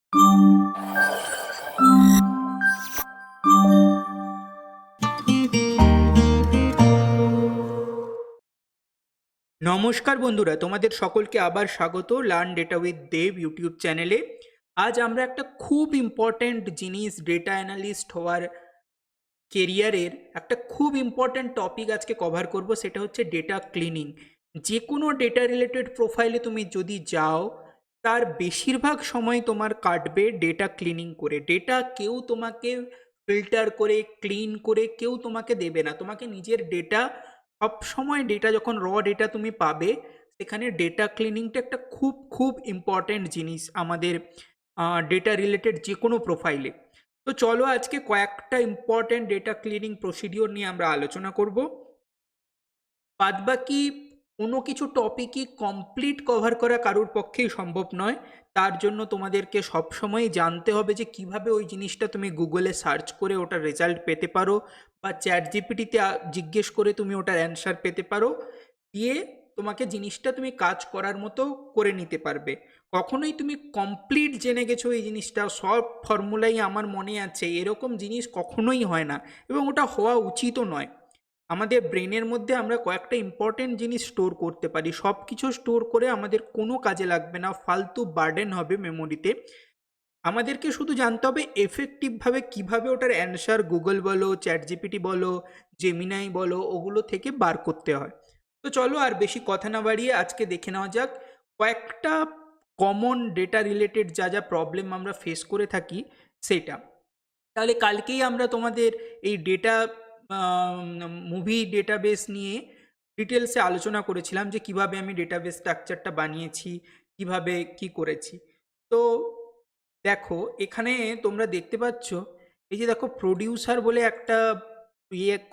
নমস্কার বন্ধুরা, তোমাদের সকলকে আবার স্বাগত learn data with Dev YouTube চ্যানেলে। আজ আমরা একটা খুব ইম্পর্ট্যান্ট জিনিস, ডেটা অ্যানালিস্ট হওয়ার কেরিয়ারের একটা খুব ইম্পর্ট্যান্ট টপিক আজকে কভার করব, সেটা হচ্ছে ডেটা ক্লিনিং। যে কোনো ডেটা রিলেটেড প্রোফাইলে তুমি যদি যাও, তার বেশিরভাগ সময় তোমার কাটবে ডেটা ক্লিনিং করে। ডেটা কেউ তোমাকে ফিল্টার করে ক্লিন করে কেউ তোমাকে দেবে না। তোমাকে নিজের ডেটা, সব সময় ডেটা, যখন ডেটা তুমি পাবে, সেখানে ডেটা ক্লিনিংটা একটা খুব খুব ইম্পর্ট্যান্ট জিনিস আমাদের ডেটা রিলেটেড যে কোনো প্রোফাইলে। তো চলো আজকে কয়েকটা ইম্পর্ট্যান্ট ডেটা ক্লিনিং প্রসিডিওর নিয়ে আমরা আলোচনা করব। বাদবাকি কোনো কিছু টপিকই কমপ্লিট কভার করা কারোর পক্ষেই সম্ভব নয়। তার জন্য তোমাদেরকে সবসময় জানতে হবে যে কিভাবে ওই জিনিসটা তুমি গুগলে সার্চ করে ওটার রেজাল্ট পেতে পারো, বা চ্যাট জিপিটিতে জিজ্ঞেস করে তুমি ওটার অ্যান্সার পেতে পারো, দিয়ে তোমাকে জিনিসটা তুমি কাজ করার মতো করে নিতে পারবে। কখনোই তুমি কমপ্লিট জেনে গেছো এই জিনিসটা, সব ফর্মুলাই আমার মনে আছে, এরকম জিনিস কখনোই হয় না, এবং ওটা হওয়া উচিতও নয়। আমাদের ব্রেনের মধ্যে আমরা কয়েকটা ইম্পর্টেন্ট জিনিস স্টোর করতে পারি, সব কিছু স্টোর করে আমাদের কোনো কাজে লাগবে না, ফালতু বার্ডেন হবে মেমোরিতে। আমাদেরকে শুধু জানতে হবে এফেক্টিভভাবে কিভাবে ওটার অ্যান্সার গুগল বলো, চ্যাট জিপিটি বলো, জেমিনাই বলো, ওগুলো থেকে বার করতে হয়। তো চলো আর বেশি কথা না বাড়িয়ে আজকে দেখে নেওয়া যাক কয়েকটা কমন ডেটা রিলেটেড যা যা প্রবলেম আমরা ফেস করে থাকি সেটা। তাহলে কালকেই আমরা তোমাদের এই ডেটা মুভি ডেটাবেস নিয়ে ডিটেলসে আলোচনা করেছিলাম যে কিভাবে আমি ডেটাবেস স্ট্রাকচারটা বানিয়েছি, কিভাবে কি করেছি। তো দেখো এখানে তোমরা দেখতে পাচ্ছ, এই যে দেখো প্রডিউসার বলে একটা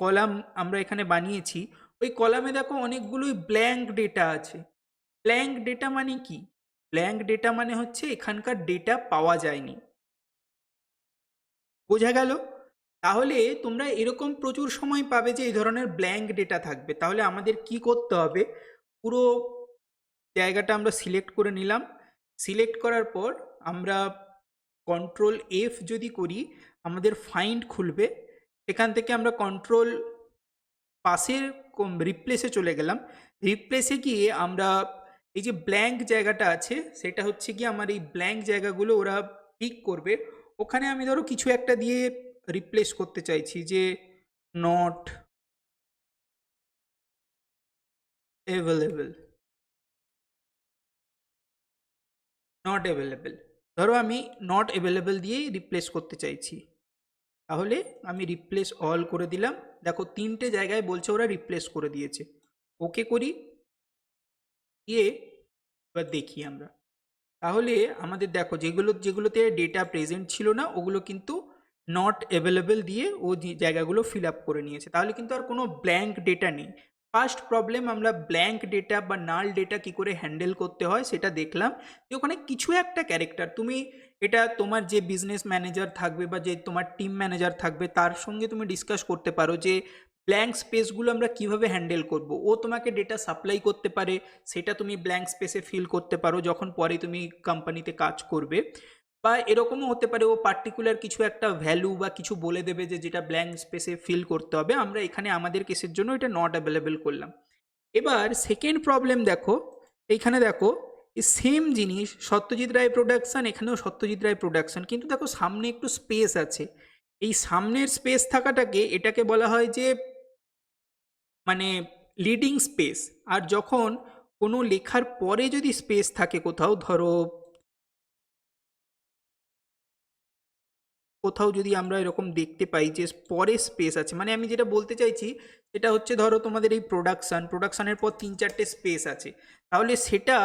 কলাম আমরা এখানে বানিয়েছি। ওই কলামে দেখো অনেকগুলোই ব্ল্যাঙ্ক ডেটা আছে। ব্ল্যাঙ্ক ডেটা মানে কি? ব্ল্যাঙ্ক ডেটা মানে হচ্ছে এখানকার ডেটা পাওয়া যায়নি। বোঝা গেল? তাহলে তোমরা এরকম প্রচুর সময় পাবে যে এই ধরনের ব্ল্যাঙ্ক ডেটা থাকবে। তাহলে আমাদের কি করতে হবে? পুরো জায়গাটা আমরা সিলেক্ট করে নিলাম। সিলেক্ট করার পর আমরা কন্ট্রোল এফ যদি করি, আমাদের ফাইন্ড খুলবে। এখান থেকে আমরা কন্ট্রোল পাশের রিপ্লেসে চলে গেলাম। রিপ্লেসে গিয়ে আমরা এই যে ব্ল্যাঙ্ক জায়গাটা আছে, সেটা হচ্ছে কি আমার এই ব্ল্যাঙ্ক জায়গাগুলো ওরা পিক করবে। ওখানে আমি ধরো কিছু একটা দিয়ে রিপ্লেস করতে চাইছি, যে নট অ্যাভেলেবেল। নট অ্যাভেলেবেল, ধরো আমি নট অ্যাভেলেবেল দিয়েই রিপ্লেস করতে চাইছি। তাহলে আমি রিপ্লেস অল করে দিলাম। দেখো তিনটে জায়গায় বলছে ওরা রিপ্লেস করে দিয়েছে। ওকে করি, দিয়ে এবার দেখি আমরা। তাহলে আমাদের দেখো যেগুলোতে ডেটা প্রেজেন্ট ছিল না, ওগুলো কিন্তু নট অ্যাভেলেবেল দিয়ে ও জায়গাগুলো ফিল আপ করে নিয়েছে। তাহলে কিন্তু আর কোনো ব্ল্যাঙ্ক ডেটা নেই। ফার্স্ট প্রবলেম, আমরা ব্ল্যাঙ্ক ডেটা বা নাল ডেটা কি করে হ্যান্ডেল করতে হয় সেটা দেখলাম। যে ওখানে কিছু একটা ক্যারেক্টার, তুমি এটা তোমার যে বিজনেস ম্যানেজার থাকবে বা যে তোমার টিম ম্যানেজার থাকবে তার সঙ্গে তুমি ডিসকাস করতে পারো যে ব্ল্যাঙ্ক স্পেসগুলো আমরা কিভাবে হ্যান্ডেল করব। ও তোমাকে ডেটা সাপ্লাই করতে পারে, সেটা তুমি ব্ল্যাঙ্ক স্পেসে ফিল করতে পারো যখন পরে তুমি কোম্পানিতে কাজ করবে। বা এরকমও হতে পারে ও পার্টিকুলার কিছু একটা ভ্যালু বা কিছু বলে দেবে যে যেটা ব্ল্যাঙ্ক স্পেসে ফিল করতে হবে। আমরা এখানে আমাদের কেসের জন্য এটা নট অ্যাভেলেবেল করলাম। এবার সেকেন্ড প্রবলেম দেখো, এইখানে দেখো এই সেম জিনিস সত্যজিৎ রায় প্রোডাকশন, এখানেও সত্যজিৎ রায় প্রোডাকশন, কিন্তু দেখো সামনে একটু স্পেস আছে। এই সামনের স্পেস থাকাটাকে এটাকে বলা হয় যে মানে লিডিং স্পেস। আর যখন কোনো লেখার পরে যদি স্পেস থাকে কোথাও, ধরো কোথাও যদি আমরা এরকম দেখতে পাই যে পরে স্পেস আছে, মানে আমি যেটা বলতে চাইছি সেটা হচ্ছে ধরো তোমাদের এই প্রোডাকশানের পর তিন চারটে স্পেস আছে, তাহলে সেটা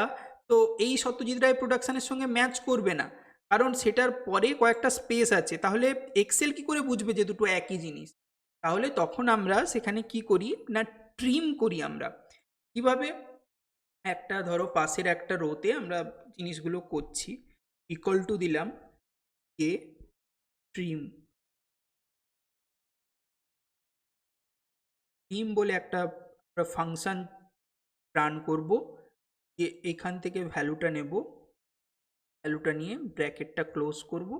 তো এই সত্যজিৎ রায় প্রোডাকশানের সঙ্গে ম্যাচ করবে না, কারণ সেটার পরে কয়েকটা স্পেস আছে। তাহলে এক্সেল কি করে বুঝবে যে দুটো একই জিনিস? তাহলে তখন আমরা সেখানে কি করি না, ট্রিম করি আমরা। কিভাবে? একটা ধরো পাশের একটা রোতে আমরা জিনিসগুলো করছি, ইকুয়াল টু দিলাম এ ট্রিম। টিম বলে একটা ফাংশন রান করব, যে এখান থেকে ভ্যালুটা নেব, ভ্যালুটা নিয়ে ব্র্যাকেটটা ক্লোজ করব,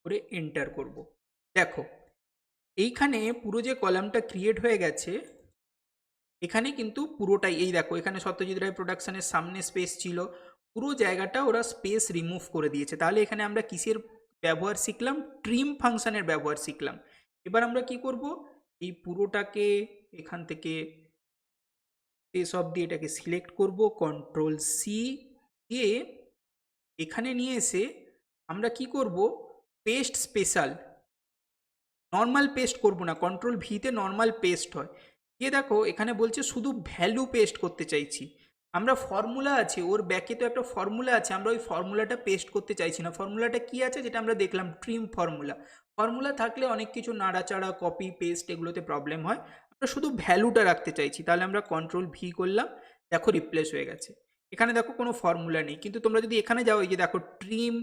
করে এন্টার করব। দেখো এইখানে পুরো যে কলামটা ক্রিয়েট হয়ে গেছে, এখানে কিন্তু পুরোটাই এই দেখো, এখানে সত্যজিৎ রায় প্রোডাকশনের সামনে স্পেস ছিল, পুরো জায়গাটা ওরা স্পেস রিমুভ করে দিয়েছে। তাহলে এখানে আমরা কিসের ব্যবহার শিখলাম? ট্রিম ফাংশনের ব্যবহার শিখলাম। এবার আমরা কি করব, এই পুরোটাকে এখান থেকে শেষ অবধি এটাকে সিলেক্ট করব, কন্ট্রোল সি দিয়ে এখানে নিয়ে এসে আমরা কি করব, পেস্ট স্পেশাল, নর্মাল পেস্ট করব না, কন্ট্রোল ভিতে নর্মাল পেস্ট হয়। দিয়ে দেখো এখানে বলছে শুধু ভ্যালু পেস্ট করতে চাইছি। আমরা ফর্মুলা আছে, ওর ব্যাকে তো একটা ফর্মুলা আছে, আমরা ওই ফর্মুলাটা পেস্ট করতে চাইছি না। ফর্মুলাটা কি আছে যেটা আমরা দেখলাম, ট্রিম ফর্মুলা। ফর্মুলা থাকলে অনেক কিছু নাড়াচাড়া, কপি পেস্ট এগুলোতে প্রবলেম হয়। আমরা শুধু ভ্যালুটা রাখতে চাইছি, তাহলে আমরা কন্ট্রোল ভি করলাম, দেখো রিপ্লেস হয়ে গেছে। এখানে দেখো কোনো ফর্মুলা নেই, কিন্তু তোমরা যদি এখানে যাও, এই যে দেখো ট্রিম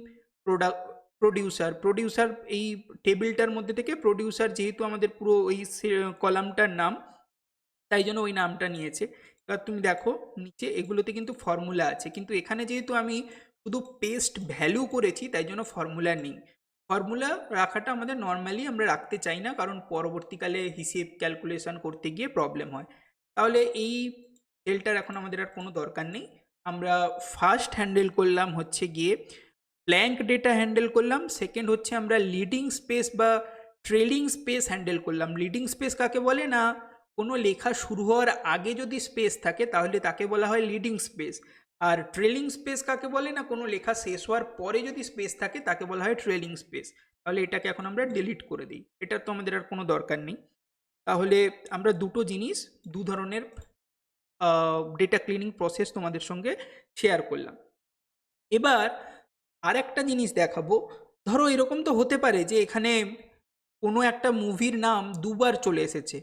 প্রোডাক্ট প্রডিউসার, প্রডিউসার এই টেবিলটার মধ্যে থেকে প্রডিউসার যেহেতু আমাদের পুরো ওই কলামটার নাম, তাই জন্য ওই নামটা নিয়েছে। এবার তুমি দেখো নিচে এগুলোতে কিন্তু ফর্মুলা আছে, কিন্তু এখানে যেহেতু আমি শুধু পেস্ট ভ্যালু করেছি তাই জন্য ফর্মুলা নেই। ফর্মুলা রাখাটা আমাদের নর্মালি আমরা রাখতে চাই না, কারণ পরবর্তীকালে হিসেব ক্যালকুলেশন করতে গিয়ে প্রবলেম হয়। তাহলে এই সেলটার এখন আমাদের আর কোনো দরকার নেই। আমরা ফার্স্ট হ্যান্ডেল করলাম হচ্ছে গিয়ে ব্ল্যাঙ্ক ডেটা হ্যান্ডেল করলাম, সেকেন্ড হচ্ছে আমরা লিডিং স্পেস বা ট্রেলিং স্পেস হ্যান্ডেল করলাম। লিডিং স্পেস কাকে বলে না, কোনো লেখা শুরু হওয়ার আগে যদি স্পেস থাকে তাহলে তাকে বলা হয় লিডিং স্পেস। আর ট্রেলিং স্পেস কাকে বলে না, কোনো লেখা শেষ হওয়ার পরে যদি স্পেস থাকে তাকে বলা হয় ট্রেলিং স্পেস। তাহলে এটাকে এখন আমরা ডিলিট করে দিই, এটা তো আমাদের আর কোনো দরকার নেই। তাহলে আমরা দুটো জিনিস, দু ধরনের ডেটা ক্লিনিং প্রসেস তোমাদের সঙ্গে শেয়ার করলাম। এবার আর একটা জিনিস দেখাবো। ধরো এরকম তো হতে পারে যে এখানে কোনো একটা মুভির নাম দুবার চলে এসেছে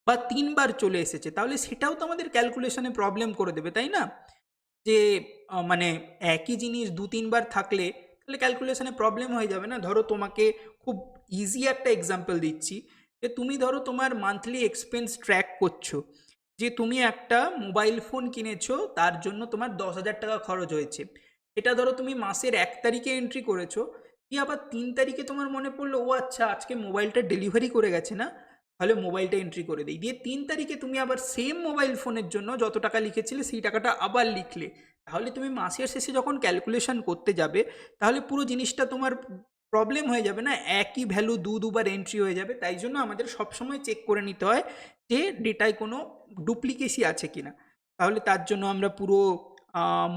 বা তিনবার চলে এসেছে, তাহলে সেটাও তো আমাদের ক্যালকুলেশনে প্রবলেম করে দেবে, তাই না? যে মানে একই জিনিস দু তিনবার থাকলে তাহলে ক্যালকুলেশনে প্রবলেম হয়ে যাবে না? ধরো তোমাকে খুব ইজি একটা এক্সাম্পল দিচ্ছি, যে তুমি ধরো তোমার মান্থলি এক্সপেন্স ট্র্যাক করছো, যে তুমি একটা মোবাইল ফোন কিনেছো, তার জন্য তোমার 10,000 টাকা খরচ হয়েছে। এটা ধরো তুমি মাসের 1 তারিখে এন্ট্রি করেছো, কি আবার 3 তারিখে তোমার মনে পড়লো ও আচ্ছা আজকে মোবাইলটা ডেলিভারি করে গেছে না, তাহলে মোবাইলটা এন্ট্রি করে দিই। দিয়ে 3 তারিখে তুমি আবার সেম মোবাইল ফোনের জন্য যত টাকা লিখেছিলে সেই টাকাটা আবার লিখলে। তাহলে তুমি মাসের শেষে যখন ক্যালকুলেশন করতে যাবে তাহলে পুরো জিনিসটা তোমার প্রবলেম হয়ে যাবে না, একই ভ্যালু দুবার এন্ট্রি হয়ে যাবে। তাই জন্য আমাদের সবসময় চেক করে নিতে হয় যে ডেটায় কোনো ডুপ্লিকেসি আছে কিনা। তাহলে তার জন্য আমরা পুরো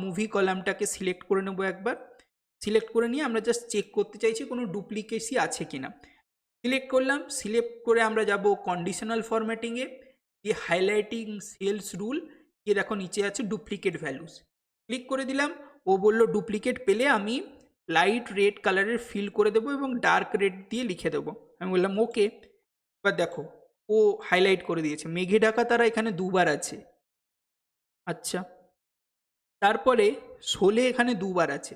মুভি কলামটাকে সিলেক্ট করে নেব একবার। সিলেক্ট করে নিয়ে আমরা জাস্ট চেক করতে চাইছি কোনো ডুপ্লিকেসি আছে কিনা। সিলেক্ট করলাম, সিলেক্ট করে আমরা যাব কন্ডিশনাল ফরম্যাটিংয়ে, গিয়ে হাইলাইটিং সেলস রুল, গিয়ে দেখো নিচে আছে ডুপ্লিকেট ভ্যালুস, ক্লিক করে দিলাম। ও বললো ডুপ্লিকেট পেলে আমি লাইট রেড কালারের ফিল করে দেবো এবং ডার্ক রেড দিয়ে লিখে দেবো। আমি বললাম ওকে। এবার দেখো ও হাইলাইট করে দিয়েছে, মেঘে ঢাকা তারা এখানে দুবার আছে। আচ্ছা, তারপরে শোলে এখানে দুবার আছে।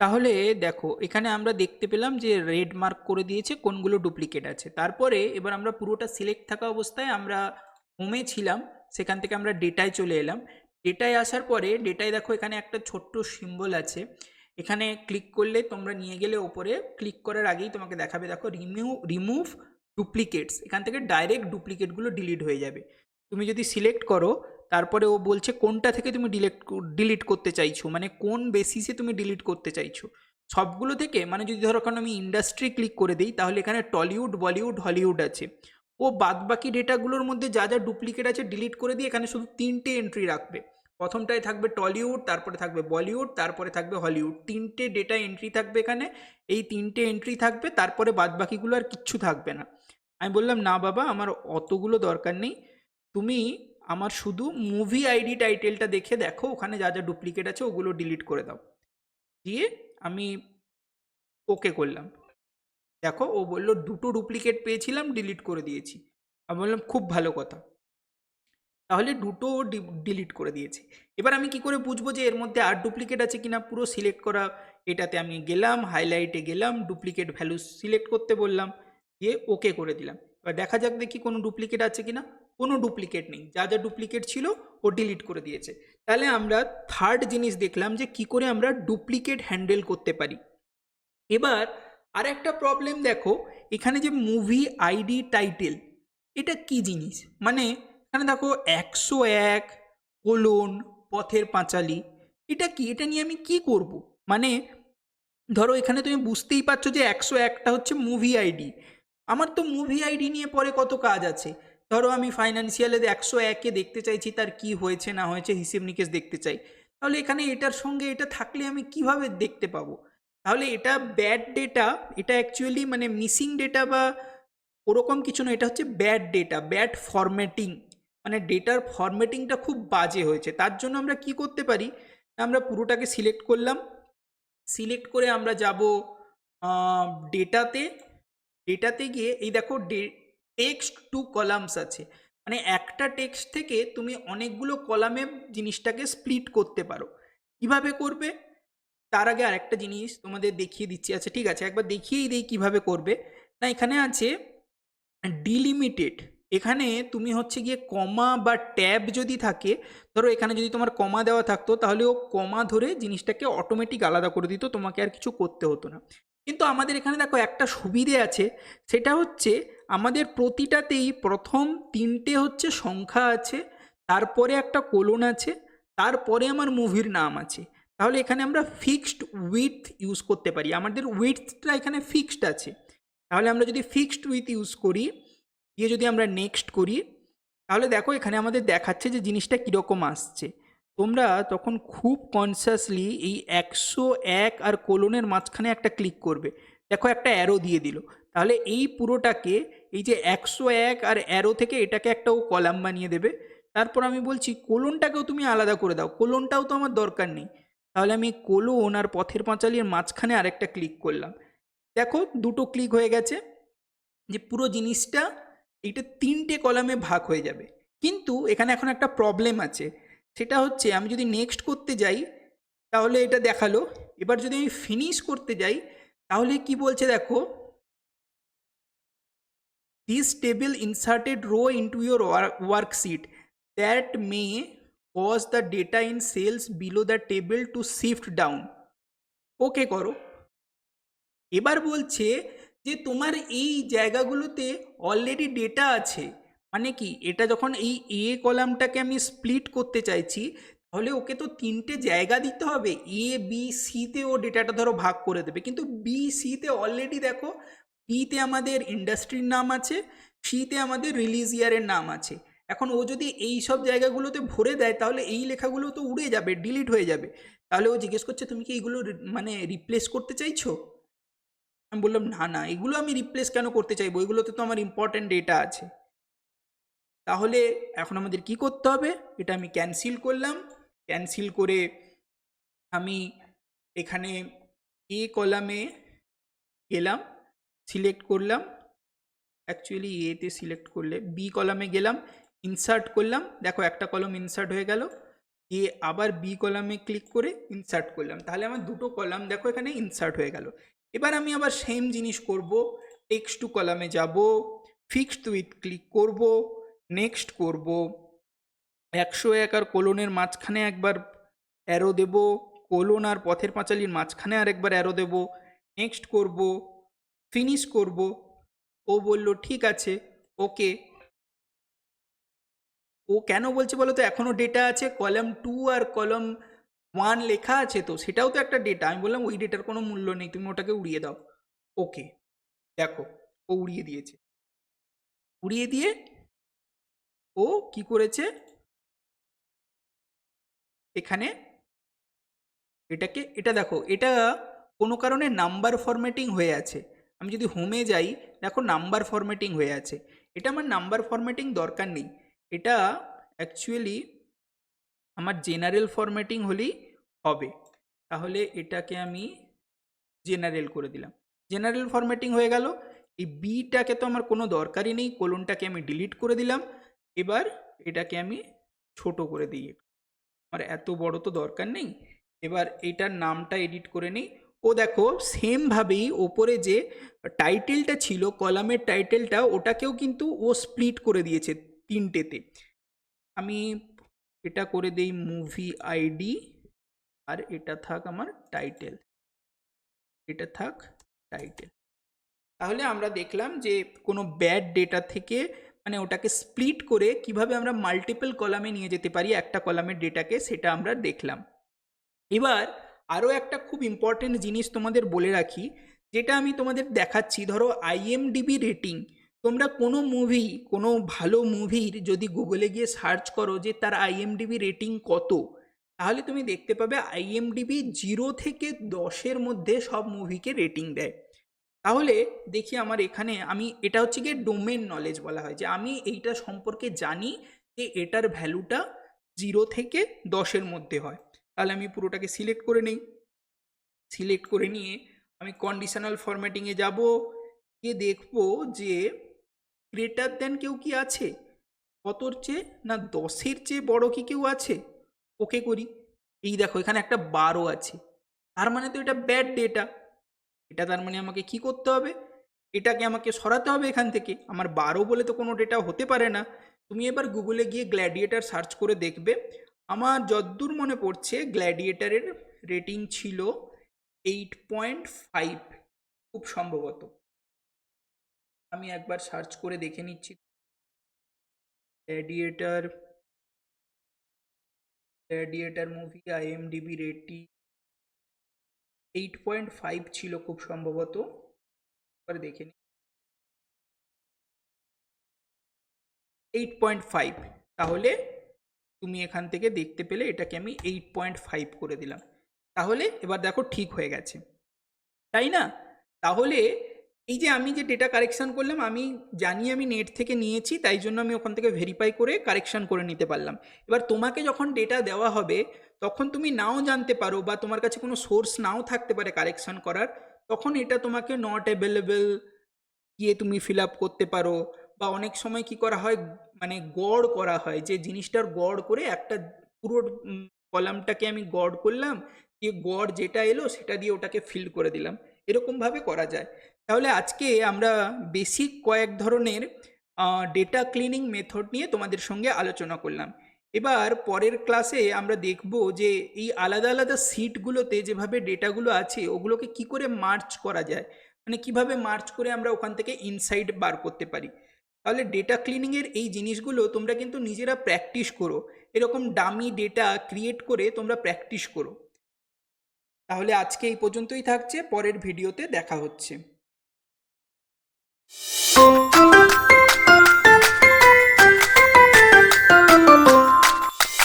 তাহলে দেখো এখানে আমরা দেখতে পেলাম যে রেড মার্ক করে দিয়েছে কোনগুলো ডুপ্লিকেট আছে। তারপরে এবার আমরা পুরোটা সিলেক্ট থাকা অবস্থায় আমরা হোমে ছিলাম, সেখান থেকে আমরা ডেটায় চলে এলাম। ডেটায় আসার পরে ডেটায় দেখো এখানে একটা ছোট্ট সিম্বল আছে, এখানে ক্লিক করলে তোমরা নিয়ে গেলে ওপরে, ক্লিক করার আগেই তোমাকে দেখাবে দেখো রিমুভ ডুপ্লিকেটস, এখান থেকে ডাইরেক্ট ডুপ্লিকেটগুলো ডিলিট হয়ে যাবে। তুমি যদি সিলেক্ট করো তারপরে ও বলছে কোনটা থেকে তুমি ডিলিট করতে চাইছো, মানে কোন বেসিসে তুমি ডিলিট করতে চাইছো, সবগুলো থেকে? মানে যদি ধরো এখন আমি ইন্ডাস্ট্রি ক্লিক করে দিই তাহলে এখানে টলিউড, বলিউড, হলিউড আছে। ও বাদ বাকি ডেটাগুলোর মধ্যে যা যা ডুপ্লিকেট আছে ডিলিট করে দিয়ে এখানে শুধু 3টে এন্ট্রি রাখবে। প্রথমটায় থাকবে টলিউড, তারপরে থাকবে বলিউড, তারপরে থাকবে হলিউড। 3টে ডেটা এন্ট্রি থাকবে এখানে, এই 3টে এন্ট্রি থাকবে, তারপরে বাদ বাকিগুলো আর কিচ্ছু থাকবে না। আমি বললাম না বাবা, আমার অতগুলো দরকার নেই, তুমি আমার শুধু মুভি আইডি টাইটেলটা দেখে দেখো ওখানে যা যা ডুপ্লিকেট আছে ওগুলো ডিলিট করে দাও। দিয়ে আমি ওকে করলাম। দেখো ও বললো দুটো ডুপ্লিকেট পেয়েছিলাম, ডিলিট করে দিয়েছি। আমি বললাম খুব ভালো কথা, তাহলে দুটো ডিলিট করে দিয়েছি। এবার আমি কি করে বুঝবো যে এর মধ্যে আর ডুপ্লিকেট আছে কিনা? পুরো সিলেক্ট করা এটাতে আমি গেলাম, হাইলাইটে গেলাম, ডুপ্লিকেট ভ্যালু সিলেক্ট করতে বললাম, দিয়ে ওকে করে দিলাম। এবার দেখা যাক দেখি কোনো ডুপ্লিকেট আছে কিনা। কোনো ডুপ্লিকেট নেই, যা যা ডুপ্লিকেট ছিল ও ডিলিট করে দিয়েছে। তাহলে আমরা থার্ড জিনিস দেখলাম যে কি করে আমরা ডুপ্লিকেট হ্যান্ডেল করতে পারি। এবার আর একটা প্রবলেম দেখো, এখানে যে মুভি আইডি টাইটেল, এটা কি জিনিস? মানে এখানে দেখো 101 কোলন পথের পাঁচালী, এটা কি? এটা নিয়ে আমি কি করব? মানে ধরো এখানে তুমি বুঝতেই পারছো যে 101টা হচ্ছে মুভি আইডি, আমার তো মুভি আইডি নিয়ে পরে কত কাজ আছে। ধরো আমি ফাইন্যান্সিয়ালে 101-এ দেখতে চাইছি তার কি হয়েছে না হয়েছে হিসেব নিকেশ দেখতে চাই, তাহলে এখানে এটার সঙ্গে এটা থাকলে আমি কিভাবে দেখতে পাবো? তাহলে এটা ব্যাড ডেটা, এটা অ্যাকচুয়ালি মানে মিসিং ডেটা বা ওরকম কিছু না, এটা হচ্ছে ব্যাড ডেটা, ব্যাড ফরম্যাটিং, মানে ডেটার ফরম্যাটিংটা খুব বাজে হয়েছে। তার জন্য আমরা কি করতে পারি, আমরা পুরোটাকে সিলেক্ট করলাম, সিলেক্ট করে আমরা যাব ডেটাতে, ডেটাতে গিয়ে এই দেখো টেক্সট টু কলামস আছে, মানে একটা টেক্সট থেকে তুমি অনেকগুলো কলামে জিনিসটাকে স্প্লিট করতে পারো। কিভাবে করবে তার আগে আরেকটা জিনিস তোমাদের দেখিয়ে দিচ্ছি। আচ্ছা ঠিক আছে, একবার দেখিয়েই দিই কিভাবে করবে। না এখানে আছে ডিলিমিটেড, এখানে তুমি হচ্ছে গিয়ে কমা বা ট্যাব যদি থাকে, ধরো এখানে যদি তোমার কমা দেওয়া থাকতো তাহলে ও কমা ধরে জিনিসটাকে অটোমেটিক আলাদা করে দিত, তোমাকে আর কিছু করতে হতো না। কিন্তু আমাদের এখানে দেখো একটা সুবিধে আছে, সেটা হচ্ছে আমাদের প্রতিটাতেই প্রথম 3টে হচ্ছে সংখ্যা আছে, তারপরে একটা কোলন আছে, তারপরে আমার মুভির নাম আছে। তাহলে এখানে আমরা ফিক্সড উইথ ইউজ করতে পারি, আমাদের উইথটা এখানে ফিক্সড আছে। তাহলে আমরা যদি ফিক্সড উইথ ইউজ করি, দিয়ে যদি আমরা নেক্সট করি, তাহলে দেখো এখানে আমাদের দেখাচ্ছে যে জিনিসটা কীরকম আসছে। তোমরা তখন খুব কনসিয়াসলি এই 101 আর কোলনের মাঝখানে একটা ক্লিক করবে, দেখো একটা অ্যারো দিয়ে দিল। তাহলে এই পুরোটাকে এই যে 101 আর অ্যারো থেকে এটাকে একটা ও কলাম বানিয়ে দেবে। তারপর আমি বলছি কোলনটাকেও তুমি আলাদা করে দাও, কোলনটাও তো আমার দরকার নেই। তাহলে আমি কোলন আর পথের পাঁচালীর মাঝখানে আরেকটা ক্লিক করলাম, দেখো দুটো ক্লিক হয়ে গেছে, যে পুরো জিনিসটা এইটা 3টে কলামে ভাগ হয়ে যাবে। কিন্তু এখানে এখন একটা প্রবলেম আছে, সেটা হচ্ছে আমি যদি নেক্সট করতে যাই তাহলে এটা দেখালো, এবার যদি আমি ফিনিশ করতে যাই তাহলে কি বলছে দেখো, this table inserted row into your worksheet that may cause the data in cells below the table to shift down. Okay করো। এবার বলছে যে তোমার এই জায়গাগুলোতে অলরেডি ডেটা আছে, মানে কি এটা যখন এই এ কলামটাকে আমি স্প্লিট করতে চাইছি তাহলে ওকে তো 3টে জায়গা দিতে হবে, এ বি সিতে ও ডেটাটা ধরো ভাগ করে দেবে, কিন্তু বি সিতে অলরেডি দেখো বিতে আমাদের ইন্ডাস্ট্রির নাম আছে, সিতে আমাদের রিলিজ ইয়ারের নাম আছে। এখন ও যদি এই সব জায়গাগুলোতে ভরে দেয় তাহলে এই লেখাগুলো তো উড়ে যাবে, ডিলিট হয়ে যাবে। তাহলে ও জিজ্ঞেস করছে তুমি কি এইগুলো মানে রিপ্লেস করতে চাইছো? আমি বললাম না না, এগুলো আমি রিপ্লেস কেন করতে চাইবো, এগুলোতে তো আমার ইম্পর্ট্যান্ট ডেটা আছে। তাহলে এখন আমাদের কি করতে হবে, এটা আমি ক্যান্সেল করলাম, ক্যান্সেল করে আমি এখানে এ কলামে গেলাম, সিলেক্ট করলাম, অ্যাকচুয়ালি এতে সিলেক্ট করলে বি কলামে গেলাম, ইনসার্ট করলাম, দেখো একটা কলম ইনসার্ট হয়ে গেল, দিয়ে আবার বি কলামে ক্লিক করে ইনসার্ট করলাম, তাহলে আমার দুটো কলাম দেখো এখানে ইনসার্ট হয়ে গেল। এবার আমি আবার সেম জিনিস করব, টেক্সট টু কলামে যাব, ফিক্সড উইথ ক্লিক করব, নেক্সট করব, 101 আর কোলনের মাঝখানে একবার অ্যারো দেব, কোলন আর পথের পাঁচালীর মাঝখানে আর একবার অ্যারো দেব, নেক্সট করব, ফিনিশ করব। ও বলল ঠিক আছে, ওকে। ও কেন বলছে বলো তো, এখনও ডেটা আছে, কলাম 2 আর কলাম 1 লেখা আছে, তো সেটাও তো একটা ডেটা। আমি বললাম ওই ডেটার কোনো মূল্য নেই, তুমি ওটাকে উড়িয়ে দাও। ওকে, দেখো ও উড়িয়ে দিয়েছে। উড়িয়ে দিয়ে ও কি করেছে, এখানে এটাকে, এটা দেখো এটা কোনো কারণে নাম্বার ফরম্যাটিং হয়ে আছে। আমি যদি হোমে যাই, দেখো নাম্বার ফরম্যাটিং হয়ে আছে, এটা আমার নাম্বার ফরম্যাটিং দরকার নেই, এটা অ্যাকচুয়ালি আমার জেনারেল ফরম্যাটিং হলেই হবে। তাহলে এটাকে আমি জেনারেল করে দিলাম, জেনারেল ফরম্যাটিং হয়ে গেল। এই বিটাকে তো আমার কোনো দরকারই নেই, কোলনটাকে আমি ডিলিট করে দিলাম। এবার এটাকে আমি ছোট করে দিই, আমার এত বড় তো দরকার নেই। এবার এটার নামটা এডিট করে নিই। ও দেখো সেমভাবেই ওপরে যে টাইটেলটা ছিল, কলামের টাইটেলটা, ওটাকেও কিন্তু ও স্প্লিট করে দিয়েছে তিনটেতে। আমি এটা করে দেই মুভি আইডি, আর এটা থাক আমার টাইটেল, এটা থাক টাইটেল। তাহলে আমরা দেখলাম যে কোনো ব্যাড ডেটা থেকে মানে ওটাকে স্প্লিট করে কিভাবে আমরা মাল্টিপল কলামে নিয়ে যেতে পারি একটা কলামের ডেটাকে, সেটা আমরা দেখলাম। এবার আরও একটা খুব ইম্পর্টেন্ট জিনিস তোমাদের বলে রাখি, যেটা আমি তোমাদের দেখাচ্ছি। ধরো আইএমডিবি রেটিং, তোমরা কোনো মুভি, কোনো ভালো মুভির যদি গুগলে গিয়ে সার্চ করো যে তার আইএমডিবি রেটিং কত, তাহলে তুমি দেখতে পাবে আইএমডিবি 0 থেকে 10-এর মধ্যে সব মুভিকে রেটিং দেয়। তাহলে দেখি আমার এখানে, আমি এটা হচ্ছে গিয়ে ডোমেন নলেজ বলা হয়, যে আমি এইটা সম্পর্কে জানি যে এটার ভ্যালুটা 0 থেকে 10-এর মধ্যে হয়। তাহলে আমি পুরোটাকে সিলেক্ট করে নেই। সিলেক্ট করে নিয়ে আমি কন্ডিশনাল ফরম্যাটিংয়ে যাব, গিয়ে দেখবো যে গ্রেটার দেন কেউ কি আছে, কতর চেয়ে না 10-এর চেয়ে বড় কি কেউ আছে, ওকে করি। এই দেখো এখানে একটা 12 আছে, তার মানে তো এটা ব্যাড ডেটা। এটা তার মানে আমাকে কি করতে হবে, এটাকে আমাকে সরাতে হবে এখান থেকে। আমার 12 বলে তো কোনো ডেটা হতে পারে না। তুমি এবার গুগলে গিয়ে গ্ল্যাডিয়েটার সার্চ করে দেখবে। আমার যদ্দূর মনে পড়ছে গ্ল্যাডিয়েটারের রেটিং ছিল 8.5 খুব সম্ভবত। আমি একবার সার্চ করে দেখে নিচ্ছি। Gladiator, Gladiator movie IMDb rating 8.5 ছিল খুব সম্ভবত। এবার দেখে নিই 8.5। তাহলে তুমি এখান থেকে দেখতে পেলে এটাকে আমি 8.5 করে দিলাম। তাহলে এবার দেখো ঠিক হয়ে গেছে, তাই না? তাহলে এই যে আমি যে ডেটা কারেকশন করলাম, আমি জানি আমি নেট থেকে নিয়েছি, তাই জন্য আমি ওখান থেকে ভেরিফাই করে কারেকশন করে নিতে পারলাম। এবার তোমাকে যখন ডেটা দেওয়া হবে তখন তুমি নাও জানতে পারো, বা তোমার কাছে কোনো সোর্স নাও থাকতে পারে কারেকশন করার, তখন এটা তোমাকে নট অ্যাভেলেবেল গিয়ে তুমি ফিল আপ করতে পারো। বা অনেক সময় কি করা হয়, মানে গড় করা হয়, যে জিনিসটার গড় করে একটা পুরো কলামটাকে আমি গড় করলাম, দিয়ে গড় যেটা এলো সেটা দিয়ে ওটাকে ফিল করে দিলাম, এরকমভাবে করা যায়। তাহলে আজকে আমরা বেসিক কয়েক ধরনের ডেটা ক্লিনিং মেথড নিয়ে তোমাদের সঙ্গে আলোচনা করলাম। এবার পরের ক্লাসে আমরা দেখব যে এই আলাদা আলাদা সিটগুলোতে যেভাবে ডেটাগুলো আছে ওগুলোকে কি করে মার্চ করা যায়, মানে কিভাবে মার্চ করে আমরা ওখান থেকে ইনসাইট বার করতে পারি। তাহলে ডেটা ক্লিনিংয়ের এই জিনিসগুলো তোমরা কিন্তু নিজেরা প্র্যাকটিস করো, এরকম ডামি ডেটা ক্রিয়েট করে তোমরা প্র্যাকটিস করো। তাহলে আজকে এই পর্যন্তই থাকছে, পরের ভিডিওতে দেখা হচ্ছে।